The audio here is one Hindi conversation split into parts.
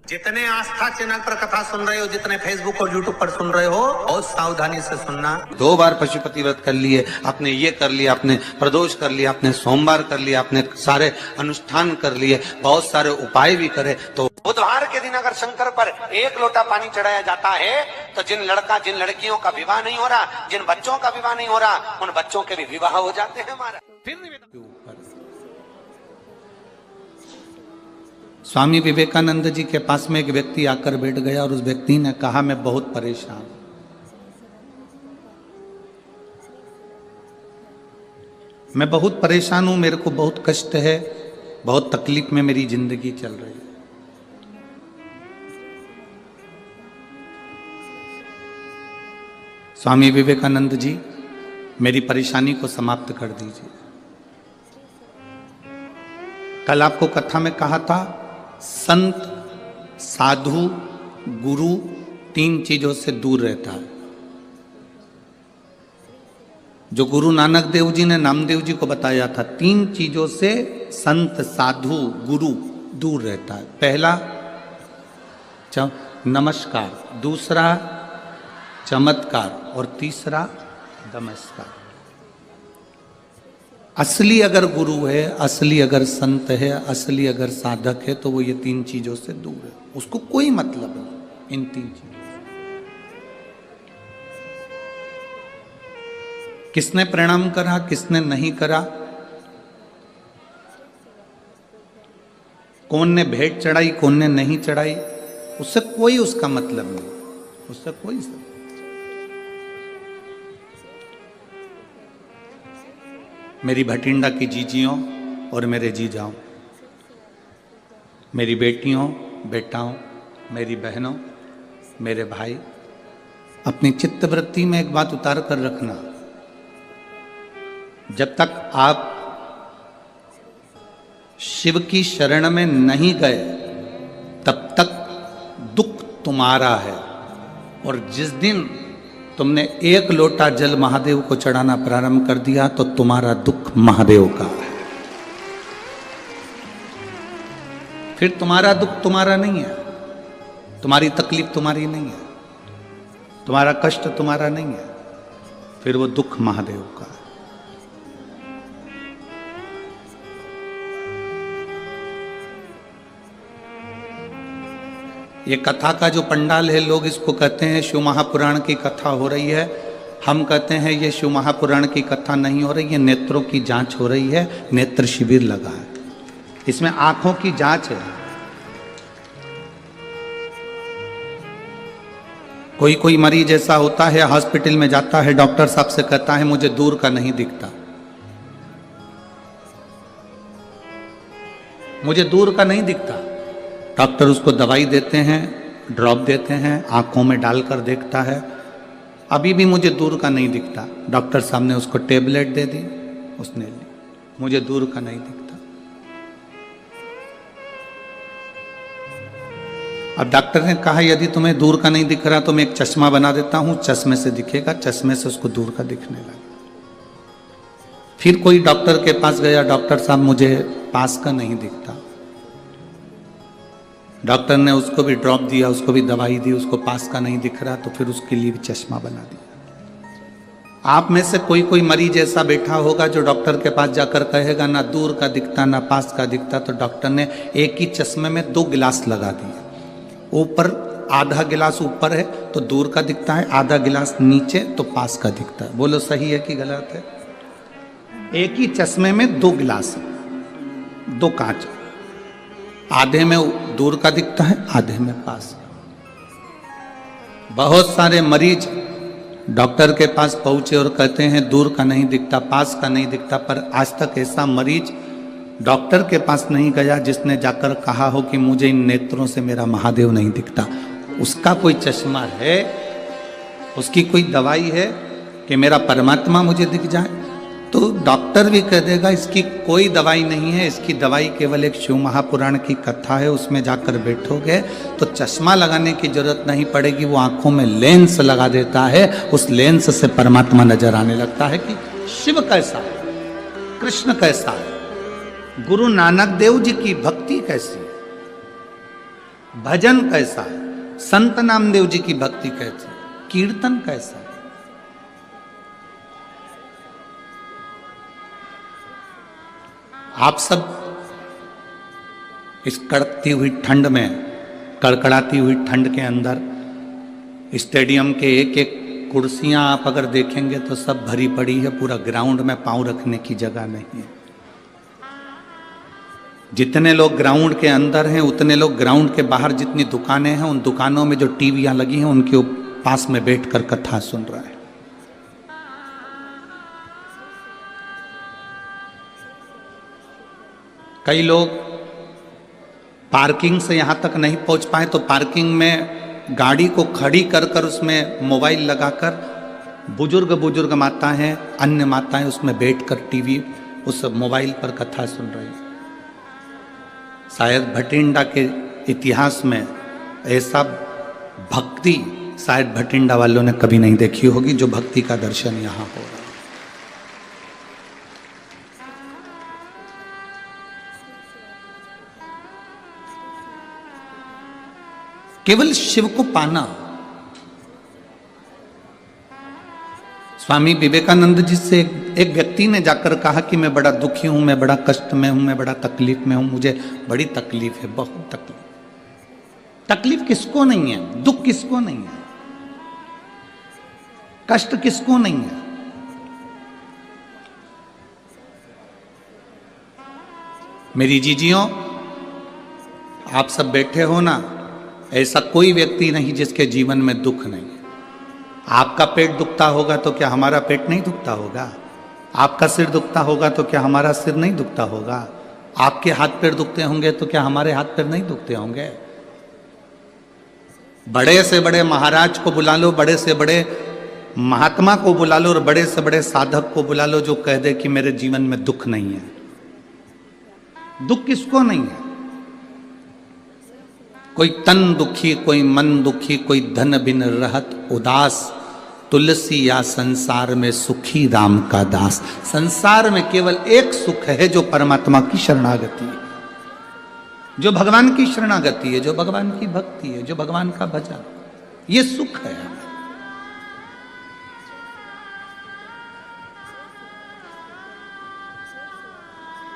जितने आस्था चैनल पर कथा सुन रहे हो, जितने फेसबुक और यूट्यूब पर सुन रहे हो, बहुत सावधानी से सुनना। 2 बार पशुपति व्रत कर लिए आपने, ये कर लिया आपने, प्रदोष कर लिया आपने, सोमवार कर लिया आपने, सारे अनुष्ठान कर लिए, बहुत सारे उपाय भी करे, तो बुधवार के दिन अगर शंकर पर 1 लोटा पानी चढ़ाया जाता है तो जिन लड़कियों का विवाह नहीं हो रहा, जिन बच्चों का विवाह नहीं हो रहा, उन बच्चों के भी विवाह हो जाते हैं हमारा। स्वामी विवेकानंद जी के पास में एक व्यक्ति आकर बैठ गया और उस व्यक्ति ने कहा, मैं बहुत परेशान, मैं बहुत परेशान हूं, मेरे को बहुत कष्ट है, बहुत तकलीफ में मेरी जिंदगी चल रही है। स्वामी विवेकानंद जी, मेरी परेशानी को समाप्त कर दीजिए। कल आपको कथा में कहा था, संत, साधु, गुरु 3 चीजों से दूर रहता है। जो गुरु नानक देव जी ने नामदेव जी को बताया था, 3 चीजों से संत, साधु, गुरु दूर रहता है। पहला नमस्कार, दूसरा चमत्कार और तीसरा नमस्कार। असली अगर गुरु है, असली अगर संत है, असली अगर साधक है, तो वो ये 3 चीजों से दूर है, उसको कोई मतलब नहीं इन 3 चीजों से। किसने प्रणाम करा, किसने नहीं करा, कौन ने भेंट चढ़ाई, कौन ने नहीं चढ़ाई, उससे कोई उसका मतलब नहीं, उससे कोई सब। मेरी भटिंडा की जीजियों और मेरे जीजाओं, मेरी बेटियों, बेटाओं, मेरी बहनों, मेरे भाई, अपनी चित्तवृत्ति में एक बात उतार कर रखना, जब तक आप शिव की शरण में नहीं गए तब तक दुख तुम्हारा है, और जिस दिन तुमने 1 लोटा जल महादेव को चढ़ाना प्रारंभ कर दिया तो तुम्हारा दुख महादेव का है। फिर तुम्हारा दुख तुम्हारा नहीं है, तुम्हारी तकलीफ तुम्हारी नहीं है, तुम्हारा कष्ट तुम्हारा नहीं है, फिर वो दुख महादेव का है। ये कथा का जो पंडाल है, लोग इसको कहते हैं शिव महापुराण की कथा हो रही है। हम कहते हैं ये शिव महापुराण की कथा नहीं हो रही है, नेत्रों की जांच हो रही है, नेत्र शिविर लगा है, इसमें आंखों की जांच है। कोई मरीज ऐसा होता है, हॉस्पिटल में जाता है, डॉक्टर साहब से कहता है मुझे दूर का नहीं दिखता, मुझे दूर का नहीं दिखता। डॉक्टर उसको दवाई देते हैं, ड्रॉप देते हैं, आंखों में डालकर देखता है, अभी भी मुझे दूर का नहीं दिखता। डॉक्टर साहब ने उसको टेबलेट दे दी, उसने ली, मुझे दूर का नहीं दिखता। अब डॉक्टर ने कहा यदि तुम्हें दूर का नहीं दिख रहा तो मैं एक चश्मा बना देता हूं, चश्मे से दिखेगा, चश्मे से उसको दूर का दिखने लगा। फिर कोई डॉक्टर के पास गया, डॉक्टर साहब मुझे पास का नहीं दिखता। डॉक्टर ने उसको भी ड्रॉप दिया, उसको भी दवाई दी, उसको पास का नहीं दिख रहा, तो फिर उसके लिए भी चश्मा बना दिया। आप में से कोई मरीज ऐसा बैठा होगा जो डॉक्टर के पास जाकर कहेगा ना दूर का दिखता ना पास का दिखता, तो डॉक्टर ने एक ही चश्मे में 2 गिलास लगा दिए। ऊपर आधा गिलास ऊपर है तो दूर का दिखता है, आधा गिलास नीचे तो पास का दिखता है। बोलो सही है कि गलत है? एक ही चश्मे में 2 गिलास, 2 कांच, आधे में दूर का दिखता है, आधे में पास। बहुत सारे मरीज डॉक्टर के पास पहुंचे और कहते हैं दूर का नहीं दिखता, पास का नहीं दिखता, पर आज तक ऐसा मरीज डॉक्टर के पास नहीं गया जिसने जाकर कहा हो कि मुझे इन नेत्रों से मेरा महादेव नहीं दिखता। उसका कोई चश्मा है, उसकी कोई दवाई है कि मेरा परमात्मा मुझे दिख जाए? तो डॉक्टर भी कह देगा इसकी कोई दवाई नहीं है, इसकी दवाई केवल एक शिव महापुराण की कथा है, उसमें जाकर बैठोगे तो चश्मा लगाने की जरूरत नहीं पड़ेगी, वो आंखों में लेंस लगा देता है, उस लेंस से परमात्मा नजर आने लगता है कि शिव कैसा है, कृष्ण कैसा है, गुरु नानक देव जी की भक्ति कैसी। भजन कैसा है, संत नामदेव जी की भक्ति कैसी, कीर्तन कैसा है। आप सब इस कड़कती हुई ठंड में, कड़कड़ाती हुई ठंड के अंदर स्टेडियम के एक एक कुर्सियां आप अगर देखेंगे तो सब भरी पड़ी है, पूरा ग्राउंड में पांव रखने की जगह नहीं है। जितने लोग ग्राउंड के अंदर हैं उतने लोग ग्राउंड के बाहर जितनी दुकानें हैं उन दुकानों में जो टीवियां लगी हैं उनके पास में बैठकर कथा सुन रहा है। कई लोग पार्किंग से यहां तक नहीं पहुंच पाए तो पार्किंग में गाड़ी को खड़ी कर कर उसमें मोबाइल लगाकर बुजुर्ग माताएं, अन्य माताएं उसमें बैठकर टीवी उस मोबाइल पर कथा सुन रही हैं। शायद भटिंडा के इतिहास में ऐसा भक्ति शायद भटिंडा वालों ने कभी नहीं देखी होगी जो भक्ति का दर्शन यहां हो रहा है। केवल शिव को पाना। स्वामी विवेकानंद जी से एक व्यक्ति ने जाकर कहा कि मैं बड़ा दुखी हूं, मैं बड़ा कष्ट में हूं, मैं बड़ा तकलीफ में हूं, मुझे बड़ी तकलीफ है, बहुत तकलीफ। तकलीफ किसको नहीं है, दुख किसको नहीं है, कष्ट किसको नहीं है। मेरी जीजियों, आप सब बैठे हो ना, ऐसा कोई व्यक्ति नहीं जिसके जीवन में दुख नहीं है। आपका पेट दुखता होगा तो क्या हमारा पेट नहीं दुखता होगा? आपका सिर दुखता होगा तो क्या हमारा सिर नहीं दुखता होगा? आपके हाथ पैर दुखते होंगे तो क्या हमारे हाथ पैर नहीं दुखते होंगे? बड़े से बड़े महाराज को बुला लो, बड़े से बड़े महात्मा को बुला लो और बड़े से बड़े साधक को बुला लो जो कह दे कि मेरे जीवन में दुख नहीं है। दुख किसको नहीं है? कोई तन दुखी, कोई मन दुखी, कोई धन बिन रहत उदास, तुलसी या संसार में सुखी राम का दास। संसार में केवल एक सुख है जो परमात्मा की शरणागति है, जो भगवान की शरणागति है, जो भगवान की भक्ति है, जो भगवान का भजन, ये सुख है।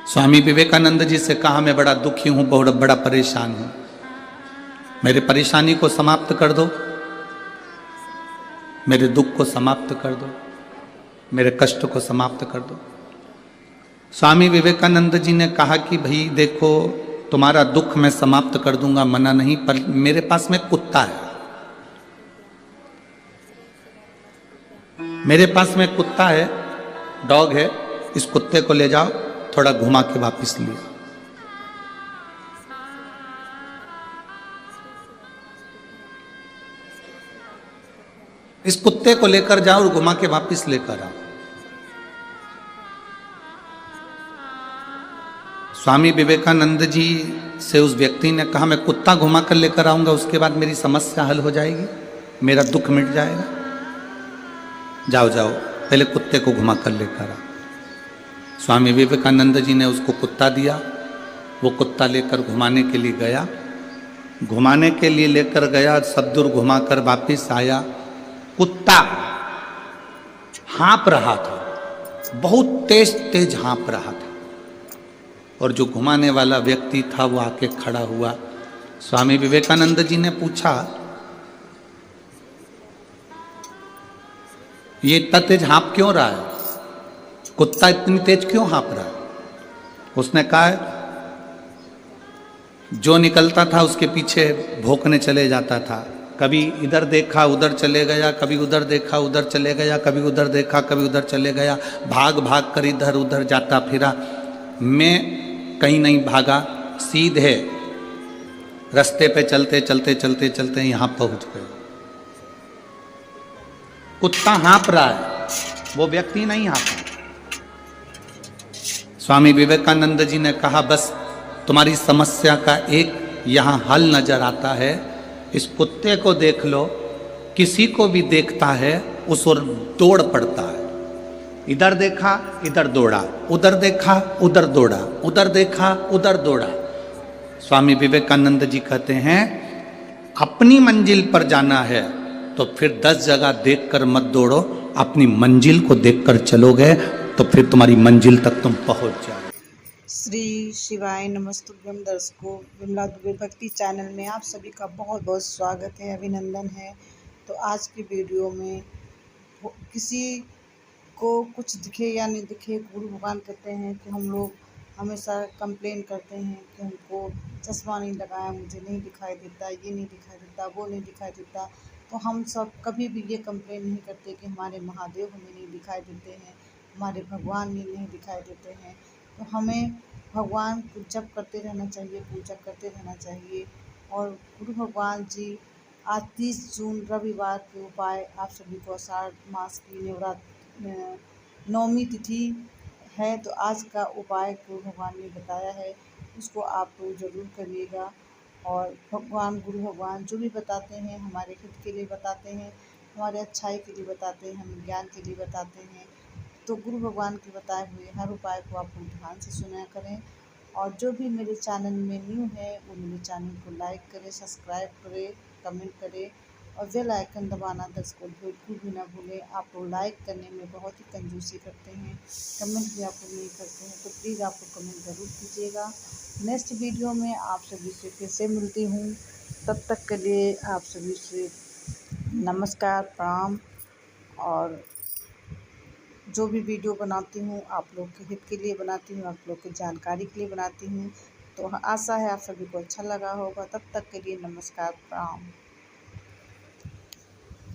स्वामी विवेकानंद जी से कहा, मैं बड़ा दुखी हूं, बहुत बड़ा परेशान हूं, मेरे परेशानी को समाप्त कर दो, मेरे दुख को समाप्त कर दो, मेरे कष्ट को समाप्त कर दो। स्वामी विवेकानंद जी ने कहा कि भाई देखो, तुम्हारा दुख मैं समाप्त कर दूंगा, मना नहीं, पर मेरे पास में कुत्ता है, मेरे पास में कुत्ता है, डॉग है, इस कुत्ते को ले जाओ, थोड़ा घुमा के वापस ले आओ। इस कुत्ते को लेकर जाओ और घुमा के वापस लेकर आओ। स्वामी विवेकानंद जी से उस व्यक्ति ने कहा, मैं कुत्ता घुमा कर लेकर आऊंगा, उसके बाद मेरी समस्या हल हो जाएगी, मेरा दुख मिट जाएगा। जाओ जाओ, पहले कुत्ते को घुमा कर लेकर आओ। स्वामी विवेकानंद जी ने उसको कुत्ता दिया, वो कुत्ता लेकर घुमाने के लिए गया, घुमाने के लिए लेकर गया, सब दूर घुमाकर वापिस आया। कुत्ता हाँप रहा था, बहुत तेज तेज हाँप रहा था, और जो घुमाने वाला व्यक्ति था वो आके खड़ा हुआ। स्वामी विवेकानंद जी ने पूछा, ये इतना तेज हाँप क्यों रहा है, कुत्ता इतनी तेज क्यों हाँप रहा है? उसने कहा, जो निकलता था उसके पीछे भौंकने चले जाता था, कभी इधर देखा उधर चले गया, कभी उधर देखा उधर चले गया, कभी उधर देखा कभी उधर चले गया, भाग भाग कर इधर उधर जाता फिरा। मैं कहीं नहीं भागा, सीधे रास्ते पे चलते चलते चलते चलते यहाँ पहुँच गए। कुत्ता हाँप रहा है, वो व्यक्ति नहीं हाँपा। स्वामी विवेकानंद जी ने कहा, बस तुम्हारी समस्या का एक यहाँ हल नजर आता है, इस कुत्ते को देख लो, किसी को भी देखता है उस ओर दौड़ पड़ता है, इधर देखा इधर दौड़ा, उधर देखा उधर दौड़ा, उधर देखा उधर दौड़ा। स्वामी विवेकानंद जी कहते हैं, अपनी मंजिल पर जाना है तो फिर 10 जगह देखकर मत दौड़ो, अपनी मंजिल को देखकर चलोगे तो फिर तुम्हारी मंजिल तक तुम पहुंच जाओ। श्री शिवाय नमस्तुभ्यम। दर्शकों, विमला दुबे भक्ति चैनल में आप सभी का बहुत बहुत स्वागत है, अभिनंदन है। तो आज की वीडियो में किसी को कुछ दिखे या नहीं दिखे, गुरु भगवान कहते हैं कि हम लोग हमेशा कंप्लेन करते हैं कि हमको चश्मा नहीं लगाया, मुझे नहीं दिखाई देता, ये नहीं दिखाई देता, वो नहीं दिखाई देता। तो हम सब कभी भी ये कंप्लेन नहीं करते कि हमारे महादेव हमें नहीं दिखाई देते हैं, हमारे भगवान नहीं दिखाई देते हैं। तो हमें भगवान को जप करते रहना चाहिए, पूजा करते रहना चाहिए। और गुरु भगवान जी आज 30 जून रविवार के उपाय आप सभी को आषाढ़ मास की नवमी तिथि है, तो आज का उपाय गुरु भगवान ने बताया है, उसको आप लोग ज़रूर करिएगा। और भगवान गुरु भगवान जो भी बताते हैं हमारे हित के लिए बताते हैं, हमारे अच्छाई के लिए बताते हैं, हमें ज्ञान के लिए बताते हैं। तो गुरु भगवान के बताए हुए हर उपाय को आप लोग ध्यान से सुना करें। और जो भी मेरे चैनल में न्यू है वो मेरे चैनल को लाइक करें, सब्सक्राइब करें, कमेंट करें और बेल आइकन दबाना दर्शकों बिल्कुल भी ना भूलें। आप लोग लाइक करने में बहुत ही कंजूसी करते हैं, कमेंट भी आप लोग नहीं करते हैं, तो प्लीज़ आप लोग कमेंट ज़रूर कीजिएगा। नेक्स्ट वीडियो में आप सभी से फिर से मिलती हूँ, तब तक के लिए आप सभी से नमस्कार, प्रणाम। और जो भी वीडियो बनाती हूँ आप लोग के हित के लिए बनाती हूँ, आप लोग की जानकारी के लिए बनाती हूँ। तो आशा है आप सभी को अच्छा लगा होगा। तब तक के लिए नमस्कार, प्रणाम।